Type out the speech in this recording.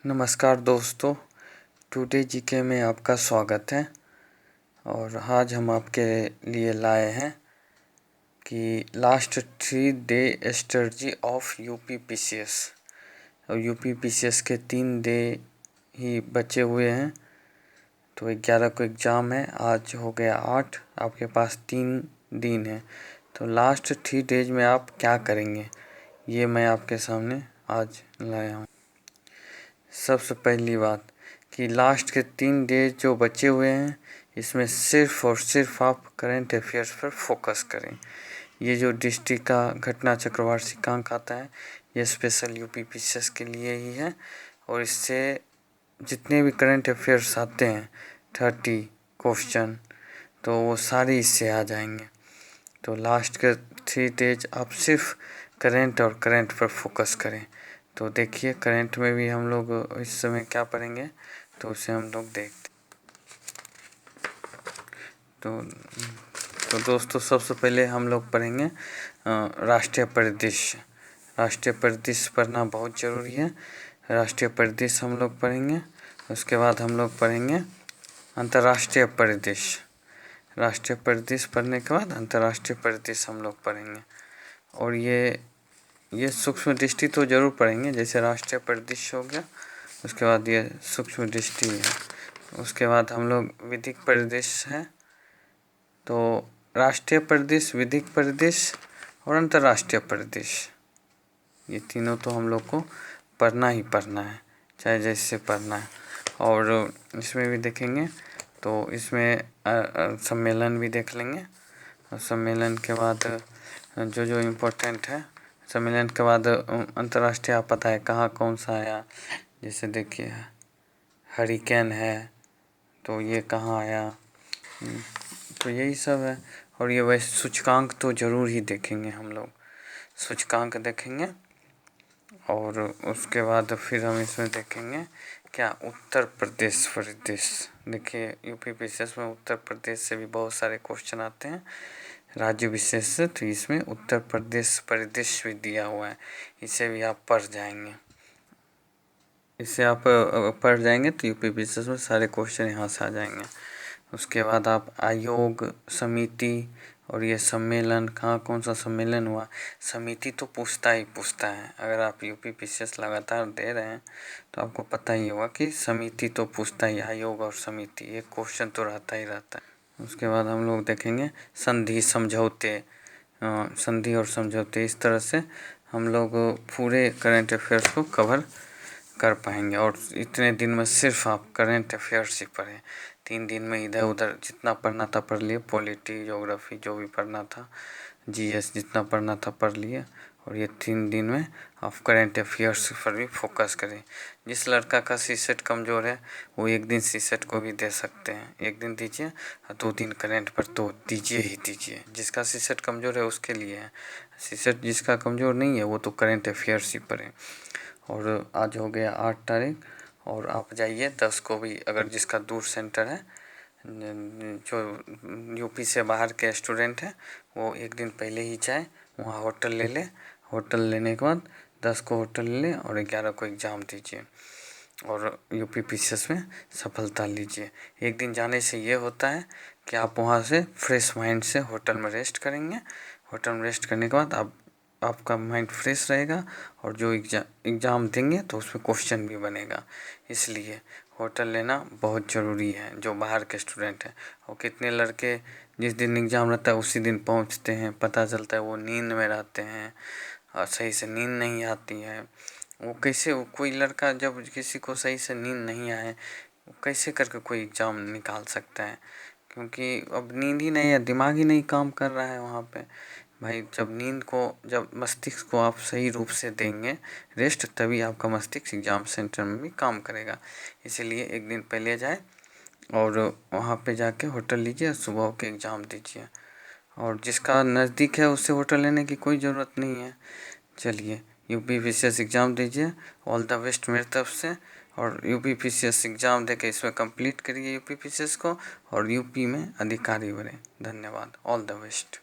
नमस्कार दोस्तों, today GK में आपका स्वागत है। और आज हम आपके लिए लाए हैं कि last 3 day strategy of UPPCS. और यूपीपीसीएस के 3 डे ही बचे हुए हैं, तो 11 को एग्ज़ाम है। आज हो गया 8, आपके पास 3 दिन है। तो लास्ट 3 डेज में आप क्या करेंगे, ये मैं आपके सामने आज लाया हूँ। सबसे पहली बात कि लास्ट के 3 डेज जो बचे हुए हैं, इसमें सिर्फ और सिर्फ आप करंट अफेयर्स पर फोकस करें। ये जो डिस्ट्रिक्ट का घटना चक्र वार्षिकांक आता है, ये स्पेशल यूपीपीसीएस के लिए ही है। और इससे जितने भी करंट अफेयर्स आते हैं 30 क्वेश्चन, तो वो सारे इससे आ जाएंगे। तो लास्ट के 3 डेज आप सिर्फ करंट और करंट पर फोकस करें। तो देखिए, करंट में भी हम लोग इस समय क्या पढ़ेंगे, तो उसे हम लोग देखते। तो दोस्तों, सबसे पहले हम लोग पढ़ेंगे राष्ट्रीय परिदृश्य। राष्ट्रीय परिदृश्य पढ़ना बहुत ज़रूरी है। राष्ट्रीय परिदृश्य हम लोग पढ़ेंगे। उसके बाद हम लोग पढ़ेंगे अंतर्राष्ट्रीय परिदृश्य। राष्ट्रीय परिदृश्य पढ़ने के बाद अंतर्राष्ट्रीय परिदृश्य हम लोग पढ़ेंगे। और ये सूक्ष्म दृष्टि तो ज़रूर पढ़ेंगे, जैसे राष्ट्रीय परिदृश्य हो गया, उसके बाद ये सूक्ष्म दृष्टि है। उसके बाद हम लोग विधिक परिदृश्य है। तो राष्ट्रीय परिदृश्य, विधिक परिदृश्य और अंतर्राष्ट्रीय परिदृश्य, ये तीनों तो हम लोग को पढ़ना ही पढ़ना है, चाहे जैसे पढ़ना है। और इसमें भी देखेंगे तो इसमें सम्मेलन भी देख लेंगे। और सम्मेलन के बाद जो इम्पोर्टेंट है, सम्मेलन के बाद अंतर्राष्ट्रीय आप पता है कहाँ कौन सा आया। जैसे देखिए, हरिकेन है, तो ये कहाँ आया, तो यही सब है। और ये वैसे सूचकांक तो ज़रूर ही देखेंगे हम लोग, सूचकांक देखेंगे। और उसके बाद फिर हम इसमें देखेंगे क्या, उत्तर प्रदेश परिदृश्य। देखिए, यूपीपीसीएस में उत्तर प्रदेश से भी बहुत सारे क्वेश्चन आते हैं, राज्य विशेष से। तो इसमें उत्तर प्रदेश परिदृश्य भी दिया हुआ है, इसे भी आप पढ़ जाएंगे। इससे आप पढ़ जाएंगे तो यूपीपीसीएस में सारे क्वेश्चन यहाँ से आ जाएंगे। उसके बाद आप आयोग, समिति और ये सम्मेलन, कहाँ कौन सा सम्मेलन हुआ, समिति तो पूछता ही पूछता है। अगर आप यूपीपीसीएस लगातार दे रहे हैं तो आपको पता ही होगा कि समिति तो पूछता ही, आयोग और समिति, एक क्वेश्चन तो रहता ही रहता है। उसके बाद हम लोग देखेंगे संधि, समझौते, संधि और समझौते। इस तरह से हम लोग पूरे करंट अफेयर्स को कवर कर पाएंगे। और इतने दिन में सिर्फ आप करंट अफेयर्स ही पढ़ें। 3 दिन में इधर उधर जितना पढ़ना था पढ़ लिए, पॉलिटी, ज्योग्राफी जो भी पढ़ना था, जीएस जितना पढ़ना था पढ़ लिए। और ये 3 दिन में आप करंट अफेयर्स पर भी फोकस करें। जिस लड़का का सीसेट कमज़ोर है, वो एक दिन सीसेट को भी दे सकते हैं, एक दिन दीजिए और 2 दिन करंट पर तो दीजिए ही दीजिए। जिसका सीसेट कमज़ोर है उसके लिए है, सीसेट जिसका कमज़ोर नहीं है वो तो करंट अफेयर्स ही पढ़े। और आज हो गया 8 तारीख, और आप जाइए 10 को भी, अगर जिसका दूर सेंटर है, जो यूपी से बाहर के स्टूडेंट हैं, वो एक दिन पहले ही जाए, वहाँ होटल ले ले। होटल लेने के बाद 10 को होटल ले लें और 11 को एग्ज़ाम दीजिए और यूपीपीसीएस में सफलता लीजिए। एक दिन जाने से ये होता है कि आप वहाँ से फ्रेश माइंड से होटल में रेस्ट करेंगे। होटल में रेस्ट करने के बाद आपका माइंड फ्रेश रहेगा, और जो एग्ज़ाम देंगे तो उसमें क्वेश्चन भी बनेगा। इसलिए होटल लेना बहुत ज़रूरी है जो बाहर के स्टूडेंट हैं। और कितने लड़के जिस दिन एग्ज़ाम रहता है उसी दिन पहुंचते हैं, पता चलता है वो नींद में रहते हैं और सही से नींद नहीं आती है। वो कैसे, कोई लड़का जब किसी को सही से नींद नहीं आए, वो कैसे करके कोई एग्ज़ाम निकाल सकता है, क्योंकि अब नींद ही नहीं है, दिमाग ही नहीं काम कर रहा है वहाँ पे। भाई, जब मस्तिष्क को आप सही रूप से देंगे रेस्ट, तभी आपका मस्तिष्क एग्ज़ाम सेंटर में भी काम करेगा। इसीलिए एक दिन पहले जाए और वहाँ पे जाके होटल लीजिए, सुबह के एग्ज़ाम दीजिए। और जिसका नज़दीक है उससे होटल लेने की कोई ज़रूरत नहीं है। चलिए, यूपीपीसीएस एग्ज़ाम दीजिए, ऑल द बेस्ट मेरी तरफ से। और यूपीपीसीएस एग्ज़ाम देके इसमें कंप्लीट करिए यूपीपीसीएस को, और यूपी में अधिकारी बने। धन्यवाद, ऑल द बेस्ट।